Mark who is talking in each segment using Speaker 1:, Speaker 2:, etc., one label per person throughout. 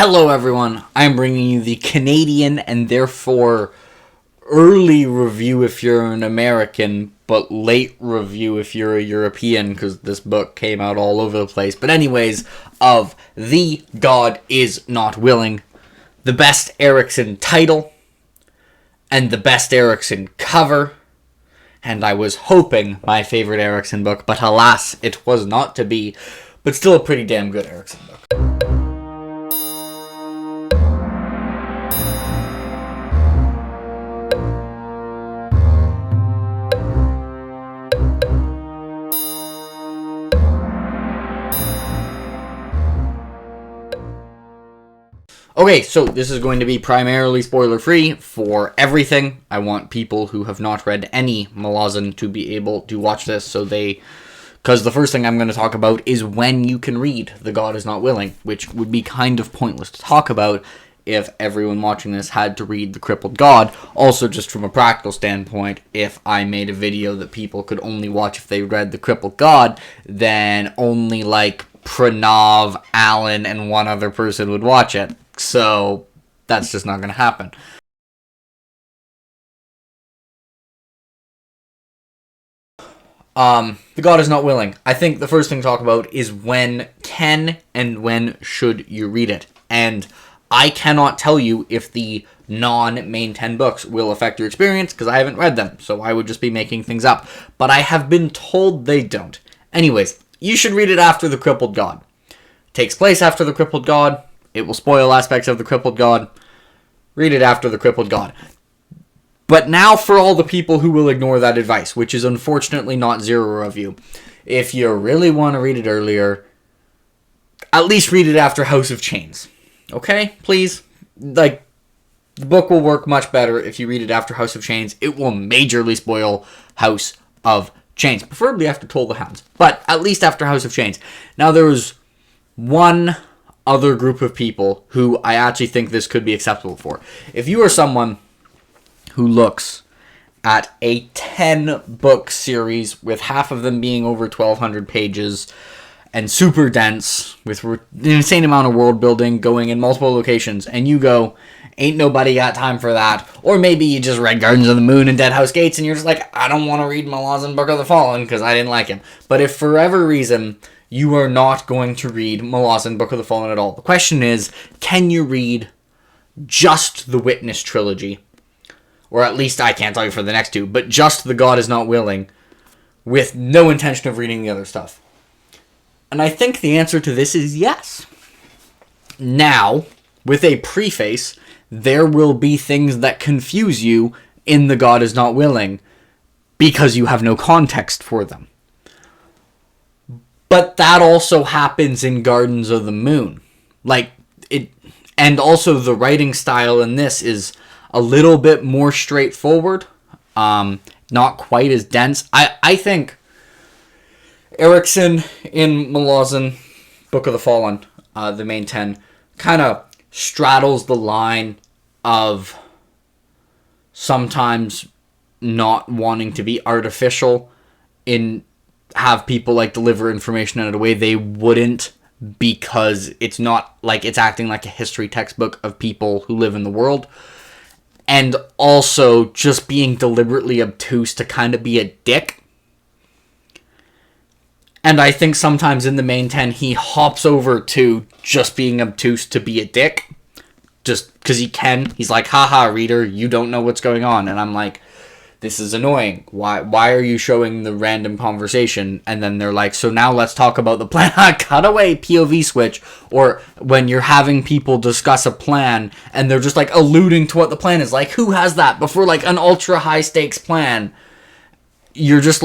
Speaker 1: Hello everyone, I'm bringing you the Canadian and therefore early review if you're an American, but late review if you're a European, because this book came out all over the place. But anyways, of The God Is Not Willing, the best Erikson title, and the best Erikson cover, and I was hoping my favorite Erikson book, but alas, it was not to be, but still a pretty damn good Erikson book. Okay, so this is going to be primarily spoiler-free for everything. I want people who have not read any Malazan to be able to watch this, because the first thing I'm going to talk about is when you can read The God Is Not Willing, which would be kind of pointless to talk about if everyone watching this had to read The Crippled God. Also, just from a practical standpoint, if I made a video that people could only watch if they read The Crippled God, then only, Pranav, Alan, and one other person would watch it. So, that's just not going to happen. The God Is Not Willing. I think the first thing to talk about is when can and when should you read it. And I cannot tell you if the non-main 10 books will affect your experience, because I haven't read them, so I would just be making things up. But I have been told they don't. Anyways, you should read it after The Crippled God. It takes place after The Crippled God. It will spoil aspects of The Crippled God. Read it after The Crippled God. But now for all the people who will ignore that advice, which is unfortunately not zero of you. If you really want to read it earlier, at least read it after House of Chains. Okay? Please? The book will work much better if you read it after House of Chains. It will majorly spoil House of Chains. Preferably after Toll the Hounds. But at least after House of Chains. Now there was one other group of people who I actually think this could be acceptable for. If you are someone who looks at a 10-book series with half of them being over 1,200 pages and super dense with an insane amount of world building going in multiple locations, and you go, ain't nobody got time for that, or maybe you just read Gardens of the Moon and Dead House Gates and you're just like, I don't want to read Malazan Book of the Fallen because I didn't like him. But if for whatever reason you are not going to read Malazan Book of the Fallen at all, the question is, can you read just the Witness trilogy? Or at least I can't tell you for the next two, but just The God Is Not Willing, with no intention of reading the other stuff. And I think the answer to this is yes. Now, with a preface, there will be things that confuse you in The God Is Not Willing, because you have no context for them. But that also happens in Gardens of the Moon. And also the writing style in this is a little bit more straightforward. Not quite as dense. I think Erikson in Malazan Book of the Fallen, the main 10, kind of straddles the line of sometimes not wanting to be artificial in have people deliver information in a way they wouldn't, because it's not it's acting like a history textbook of people who live in the world, and also just being deliberately obtuse to kind of be a dick. And I think sometimes in the main 10 he hops over to just being obtuse to be a dick, just because he can. He's like, haha, reader, you don't know what's going on. And I'm like, this is annoying. Why are you showing the random conversation? And then they're like, so now let's talk about the plan. Cutaway POV switch. Or when you're having people discuss a plan and they're just alluding to what the plan is. Who has that? Before an ultra high stakes plan, you're just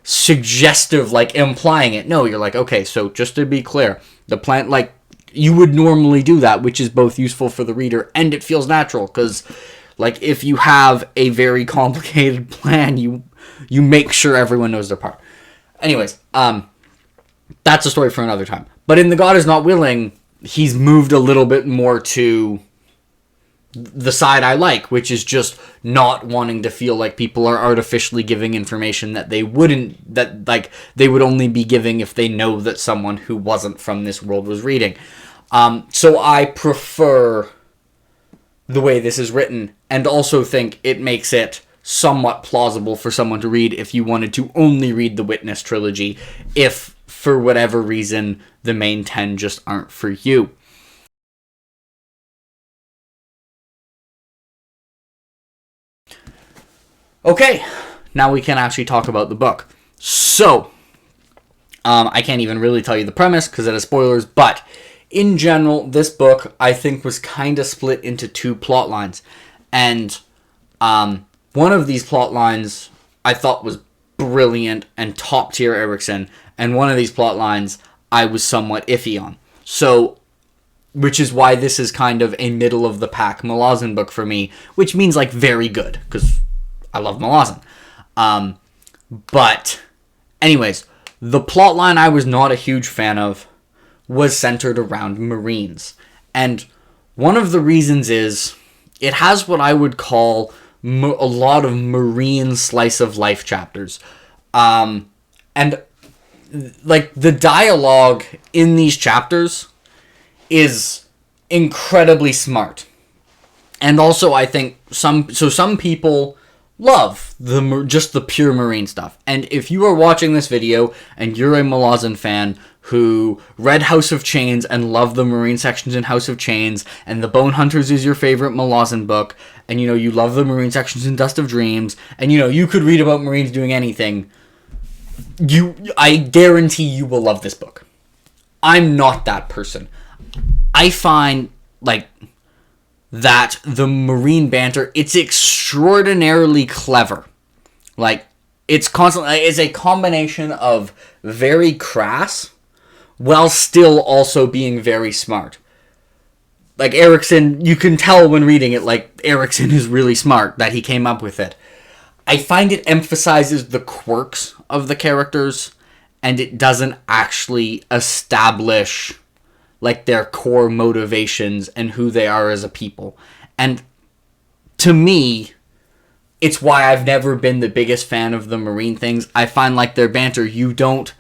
Speaker 1: suggestive, implying it. No, you're okay, so just to be clear, the plan, you would normally do that, which is both useful for the reader and it feels natural, because if you have a very complicated plan, you make sure everyone knows their part. Anyways, that's a story for another time. But in The God Is Not Willing, he's moved a little bit more to the side I like, which is just not wanting to feel like people are artificially giving information that they wouldn't, they would only be giving if they know that someone who wasn't from this world was reading. So I prefer the way this is written, and also think it makes it somewhat plausible for someone to read if you wanted to only read the Witness trilogy, if for whatever reason the main 10 just aren't for you. Okay, now we can actually talk about the book. So, I can't even really tell you the premise because it has spoilers, but in general, this book, I think, was kind of split into two plot lines. And one of these plot lines I thought was brilliant and top tier Erikson, and one of these plot lines I was somewhat iffy on. So, which is why this is kind of a middle of the pack Malazan book for me, which means like very good, because I love Malazan. But, anyways, the plot line I was not a huge fan of was centered around Marines. And one of the reasons is it has what I would call a lot of Marine slice of life chapters. And like the dialogue in these chapters is incredibly smart. And also I think some people love just the pure Marine stuff. And if you are watching this video and you're a Malazan fan who read House of Chains and loved the Marine sections in House of Chains, and the Bone Hunters is your favorite Malazan book, and you love the Marine sections in Dust of Dreams, and you could read about Marines doing anything, I guarantee you will love this book. I'm not that person. I find like that the Marine banter, it's extraordinarily clever. Like, it's a combination of very crass while still also being very smart. Like, Erikson, you can tell when reading it, like, Erikson is really smart that he came up with it. I find it emphasizes the quirks of the characters, and it doesn't actually establish like their core motivations and who they are as a people. And to me, it's why I've never been the biggest fan of the Marine things. I find like their banter, you don't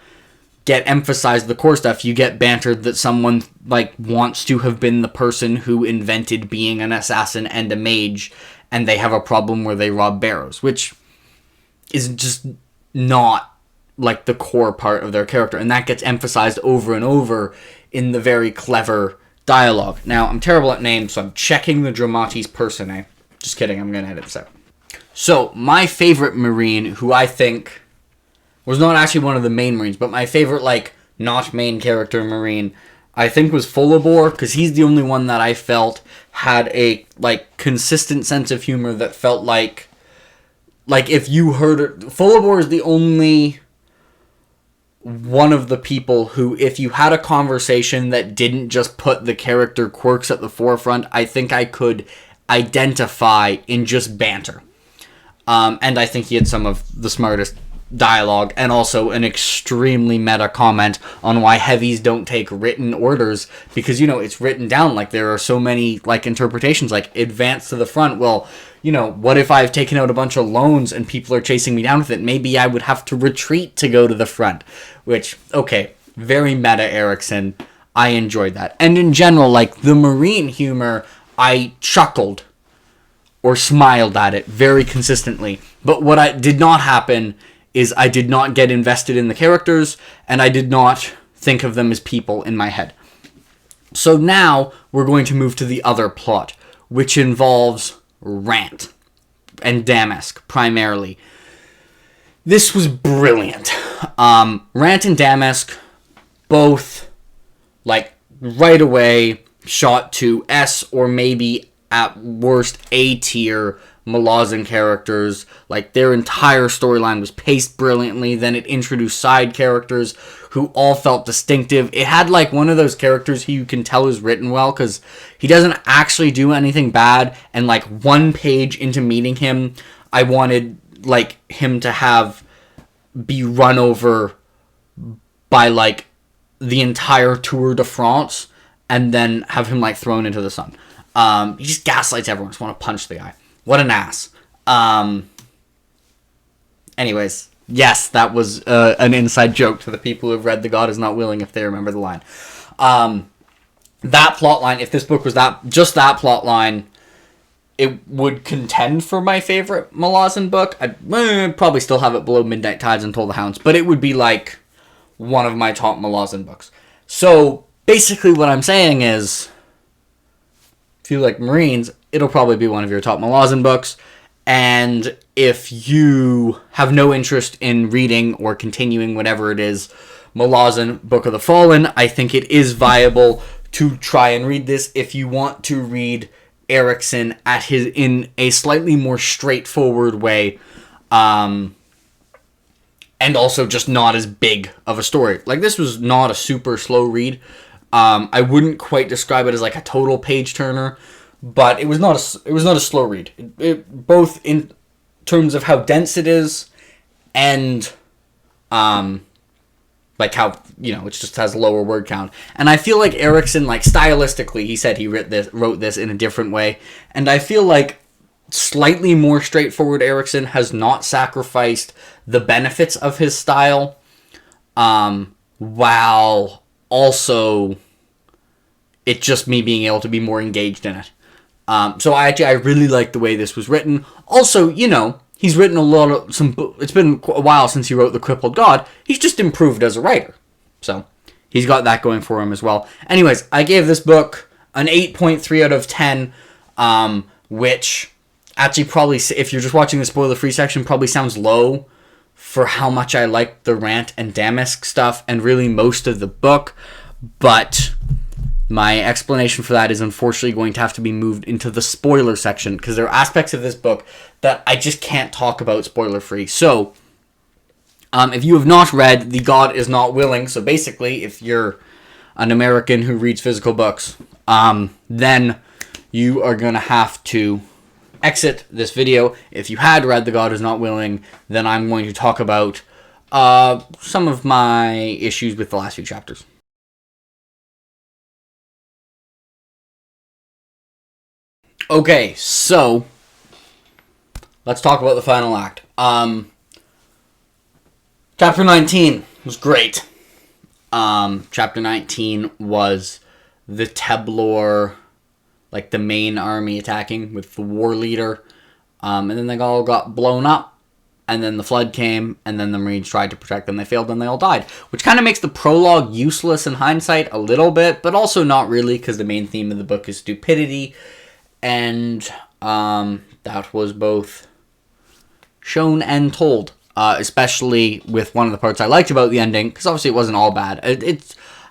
Speaker 1: get emphasized the core stuff. You get bantered that someone like wants to have been the person who invented being an assassin and a mage, and they have a problem where they rob barrows, which is just not like the core part of their character. And that gets emphasized over and over in the very clever dialogue. Now, I'm terrible at names, so I'm checking the Dramatis Personae. Just kidding, I'm going to edit this out. So, my favorite Marine, who I think was not actually one of the main Marines, but my favorite, like, not main character Marine, I think was Fullabore, because he's the only one that I felt had a, like, consistent sense of humor that felt like if you heard it, Fullabore is the only one of the people who, if you had a conversation that didn't just put the character quirks at the forefront, I think I could identify in just banter. And I think he had some of the smartest dialogue, and also an extremely meta comment on why heavies don't take written orders, because it's written down. Like, there are so many like interpretations, like advance to the front. Well, what if I've taken out a bunch of loans and people are chasing me down with it? Maybe I would have to retreat to go to the front. Which, okay, very meta Erikson. I enjoyed that. And in general, like, the Marine humor, I chuckled or smiled at it very consistently. But what did not happen is I did not get invested in the characters, and I did not think of them as people in my head. So now we're going to move to the other plot, which involves Rant and Damask primarily. This was brilliant. Rant and Damask, both, like, right away shot to S or maybe at worst A tier Malazan characters. Like, their entire storyline was paced brilliantly. Then it introduced side characters who all felt distinctive. It had like one of those characters who you can tell is written well, because he doesn't actually do anything bad, and like one page into meeting him, I wanted like him to be run over by like the entire Tour de France, and then have him like thrown into the sun. He just gaslights everyone. Just want to punch the guy. What an ass. Anyways, yes, that was an inside joke to the people who have read The God Is Not Willing, if they remember the line. that plot line, if this book was just that plot line, it would contend for my favorite Malazan book. I'd probably still have it below Midnight Tides and Toll the Hounds, but it would be like one of my top Malazan books. So basically what I'm saying is, if you like Marines, it'll probably be one of your top Malazan books. And if you have no interest in reading or continuing whatever it is, Malazan Book of the Fallen, I think it is viable to try and read this if you want to read Erikson in a slightly more straightforward way, and also just not as big of a story. Like, this was not a super slow read. I wouldn't quite describe it as like a total page turner, but it was not a slow read. It both in terms of how dense it is, and like how, it just has lower word count. And I feel like Erikson, like, stylistically, he said he wrote this in a different way. And I feel like slightly more straightforward Erikson has not sacrificed the benefits of his style, while also it just me being able to be more engaged in it. So I really like the way this was written. Also, he's written a lot of it's been a while since he wrote The Crippled God. He's just improved as a writer. So he's got that going for him as well. Anyways, I gave this book an 8.3 out of 10, which actually probably, if you're just watching the spoiler-free section, probably sounds low for how much I like the Rant and Damask stuff and really most of the book. But my explanation for that is unfortunately going to have to be moved into the spoiler section, because there are aspects of this book that I just can't talk about spoiler-free. So, if you have not read The God Is Not Willing, so basically, if you're an American who reads physical books, then you are going to have to exit this video. If you had read The God Is Not Willing, then I'm going to talk about some of my issues with the last few chapters. Okay, so let's talk about the final act. Chapter 19 was great. Chapter 19 was the Teblor, like the main army attacking with the war leader. And then they all got blown up. And then the flood came. And then the Marines tried to protect them. They failed and they all died. Which kind of makes the prologue useless in hindsight a little bit. But also not really, because the main theme of the book is stupidity. And that was both shown and told, especially with one of the parts I liked about the ending, because obviously it wasn't all bad.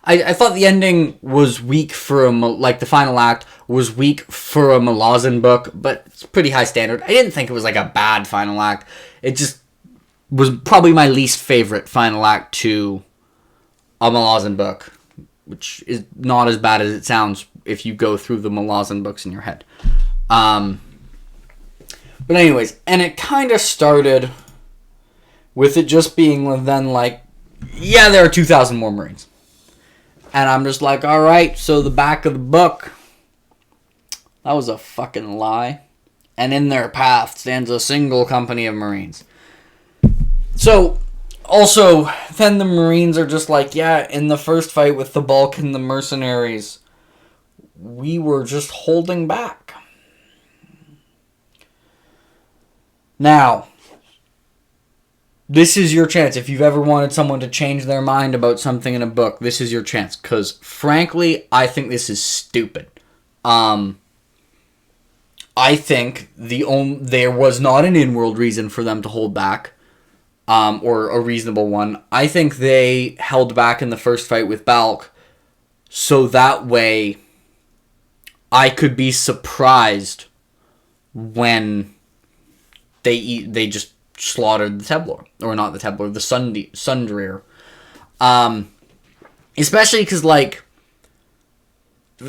Speaker 1: I thought the ending was weak for the final act was weak for a Malazan book, but it's pretty high standard. I didn't think it was like a bad final act. It just was probably my least favorite final act to a Malazan book, which is not as bad as it sounds if you go through the Malazan books in your head. But anyways, and it kind of started with it just being then like, yeah, there are 2,000 more Marines. And I'm just like, alright, so the back of the book, that was a fucking lie. And in their path stands a single company of Marines. So, also, then the Marines are just like, yeah, in the first fight with the Bulk and the mercenaries, we were just holding back. Now, this is your chance. If you've ever wanted someone to change their mind about something in a book, this is your chance. Because, frankly, I think this is stupid. I think there was not an in-world reason for them to hold back. Or a reasonable one. I think they held back in the first fight with Balk, so that way I could be surprised when they just slaughtered the Teblor. Or not the Teblor, the Sundreer. Especially because, like,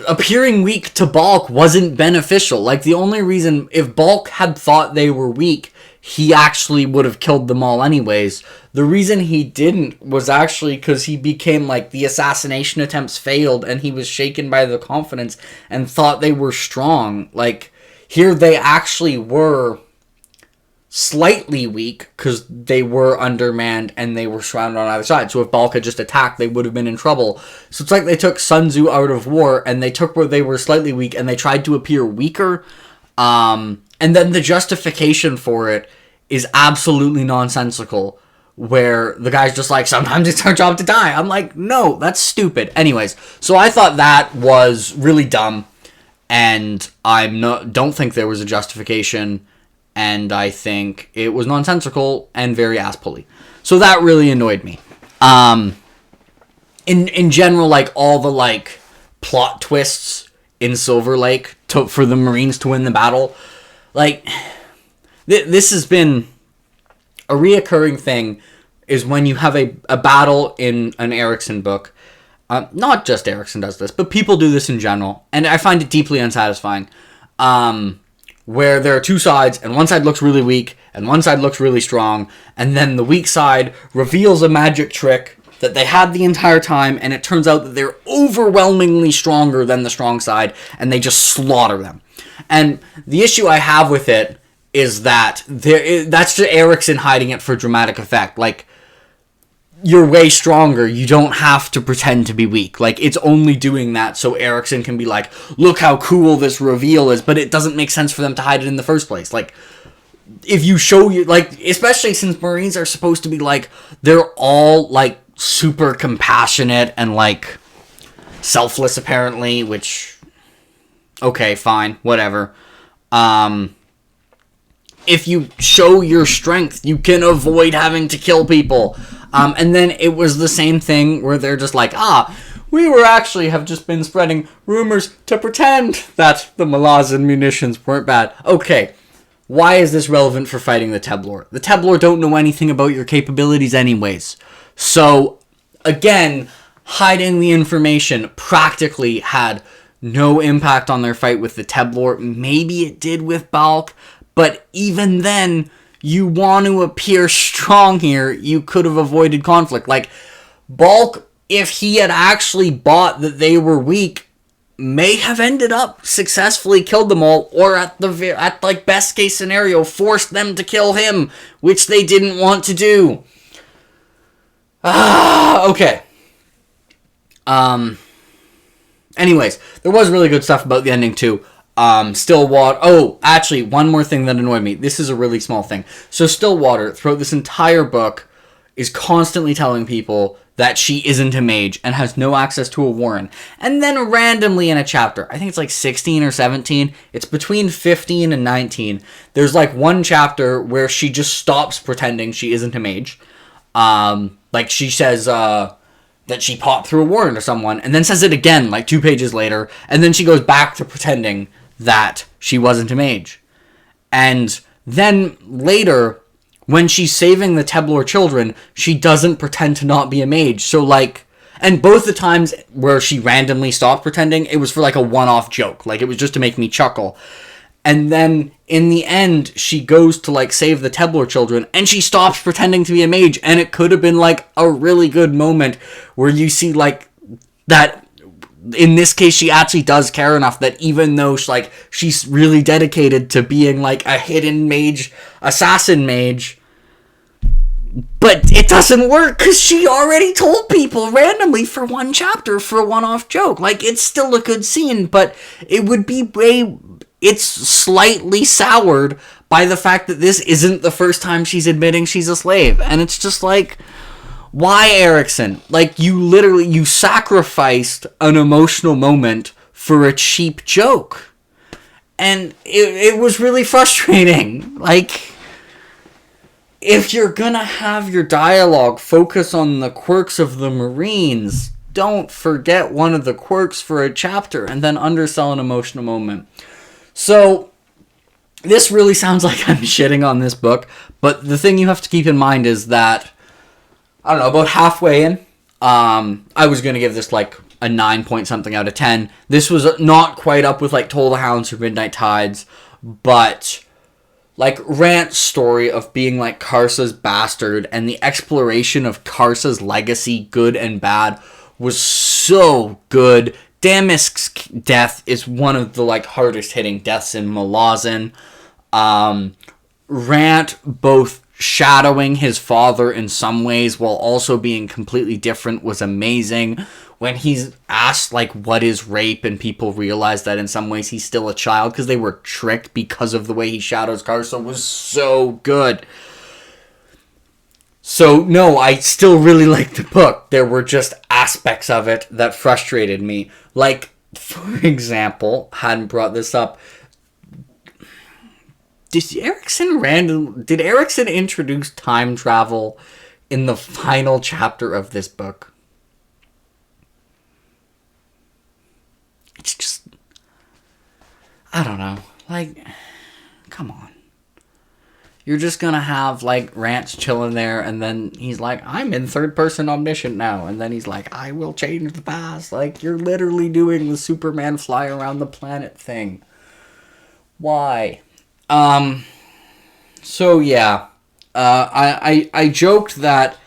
Speaker 1: appearing weak to Balk wasn't beneficial. Like, the only reason, if Balk had thought they were weak, he actually would have killed them all anyways. The reason he didn't was actually because he became, like, the assassination attempts failed and he was shaken by the confidence and thought they were strong. Like, here they actually were slightly weak because they were undermanned and they were surrounded on either side. So if Balk had just attacked, they would have been in trouble. So it's like they took Sun Tzu out of war and they took where they were slightly weak and they tried to appear weaker. And then the justification for it is absolutely nonsensical, where the guy's just like, sometimes it's our job to die. I'm like, no, that's stupid. Anyways, so I thought that was really dumb, and don't think there was a justification, and I think it was nonsensical and very ass-pully. So that really annoyed me. In general, like, all the, like, plot twists in Silver Lake for the Marines to win the battle, like, this has been a reoccurring thing, is when you have a battle in an Erikson book. Not just Erikson does this, but people do this in general, and I find it deeply unsatisfying. Where there are two sides, and one side looks really weak, and one side looks really strong, and then the weak side reveals a magic trick that they had the entire time, and it turns out that they're overwhelmingly stronger than the strong side, and they just slaughter them. And the issue I have with it is that that's just Erikson hiding it for dramatic effect. Like, you're way stronger, you don't have to pretend to be weak. Like, it's only doing that so Erikson can be like, look how cool this reveal is, but it doesn't make sense for them to hide it in the first place. Like, if you show you, like, especially since Marines are supposed to be, like, they're all, like, super compassionate and, like, selfless, apparently, which, okay, fine, whatever. If you show your strength, you can avoid having to kill people. And then it was the same thing where they're just like, we have just been spreading rumors to pretend that the Malazan munitions weren't bad. Okay, why is this relevant for fighting the Teblor? The Teblor don't know anything about your capabilities anyways. So, again, hiding the information practically had no impact on their fight with the Teblor. Maybe it did with Balk, but even then, you want to appear strong here, you could have avoided conflict. Like, Balk, if he had actually bought that they were weak, may have ended up successfully killed them all, or at best case scenario, forced them to kill him, which they didn't want to do. Okay. Anyways, there was really good stuff about the ending too. Stillwater. Oh, actually, one more thing that annoyed me. This is a really small thing. So Stillwater, throughout this entire book, is constantly telling people that she isn't a mage and has no access to a warren. And then randomly in a chapter, I think it's like 16 or 17, it's between 15 and 19, there's like one chapter where she just stops pretending she isn't a mage. Like she says, that she popped through a warren to someone, and then says it again, like 2 pages later, and then she goes back to pretending that she wasn't a mage. And then later, when she's saving the Teblor children, she doesn't pretend to not be a mage. So, like, and both the times where she randomly stopped pretending, it was for, like, a one-off joke. Like, it was just to make me chuckle. And then, in the end, she goes to, like, save the Teblor children, and she stops pretending to be a mage, and it could have been, like, a really good moment where you see, like, that, in this case, she actually does care enough that even though, like, she's really dedicated to being, like, a hidden mage, assassin mage, but it doesn't work, because she already told people randomly for one chapter for a one-off joke. Like, it's still a good scene, but it would be it's slightly soured by the fact that this isn't the first time she's admitting she's a slave. And it's just like, why, Erikson? Like, you sacrificed an emotional moment for a cheap joke. And it was really frustrating. Like, if you're gonna have your dialogue focus on the quirks of the Marines, don't forget one of the quirks for a chapter and then undersell an emotional moment. So, this really sounds like I'm shitting on this book, but the thing you have to keep in mind is that, I don't know, about halfway in, I was going to give this like a 9 point something out of 10. This was not quite up with like Toll the Hounds or Midnight Tides, but like Rant's story of being like Karsa's bastard and the exploration of Karsa's legacy, good and bad, was so good. Damisk's death is one of the like hardest hitting deaths in Malazan. Rant both shadowing his father in some ways while also being completely different was amazing. When he's asked, like, what is rape, and people realize that in some ways he's still a child because they were tricked because of the way he shadows Carso, was so good. So, no, I still really liked the book. There were just aspects of it that frustrated me. Like, for example, hadn't brought this up, did Erikson introduce time travel in the final chapter of this book? It's just, I don't know. Like, come on. You're just gonna have, like, Rance chilling there, and then he's like, I'm in third-person omniscient now. And then he's like, I will change the past. Like, you're literally doing the Superman fly around the planet thing. Why? So, yeah. I joked that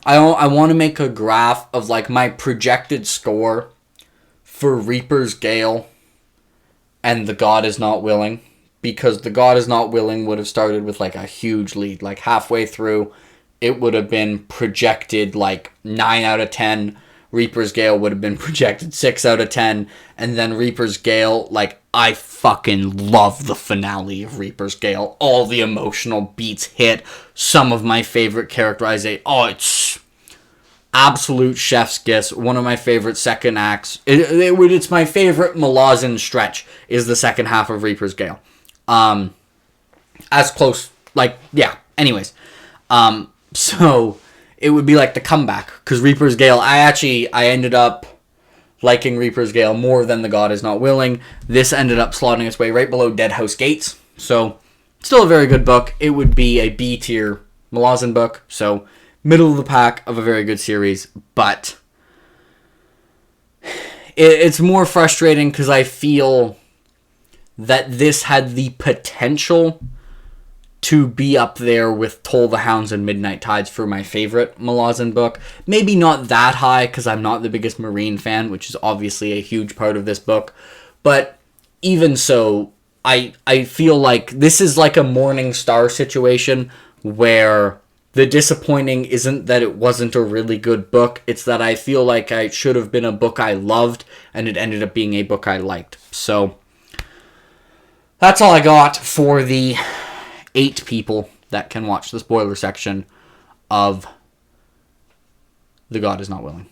Speaker 1: I want to make a graph of, like, my projected score for Reaper's Gale and The God Is Not Willing. Because The God Is Not Willing would have started with, like, a huge lead. Like, halfway through, it would have been projected, like, 9 out of 10. Reaper's Gale would have been projected 6 out of 10. And then Reaper's Gale, like, I fucking love the finale of Reaper's Gale. All the emotional beats hit. Some of my favorite characterization. Oh, it's absolute chef's kiss. One of my favorite second acts. It's my favorite Malazan stretch is the second half of Reaper's Gale. As close, like, yeah, anyways. So, it would be like the comeback, because Reaper's Gale, I ended up liking Reaper's Gale more than The God Is Not Willing. This ended up slotting its way right below Deadhouse Gates, so, still a very good book. It would be a B-tier Malazan book, so, middle of the pack of a very good series, but it's more frustrating because I feel that this had the potential to be up there with Toll the Hounds and Midnight Tides for my favorite Malazan book. Maybe not that high, because I'm not the biggest Marine fan, which is obviously a huge part of this book. But even so, I feel like this is like a Morning Star situation, where the disappointing isn't that it wasn't a really good book, it's that I feel like it should have been a book I loved, and it ended up being a book I liked. So, that's all I got for the 8 people that can watch the spoiler section of The God Is Not Willing.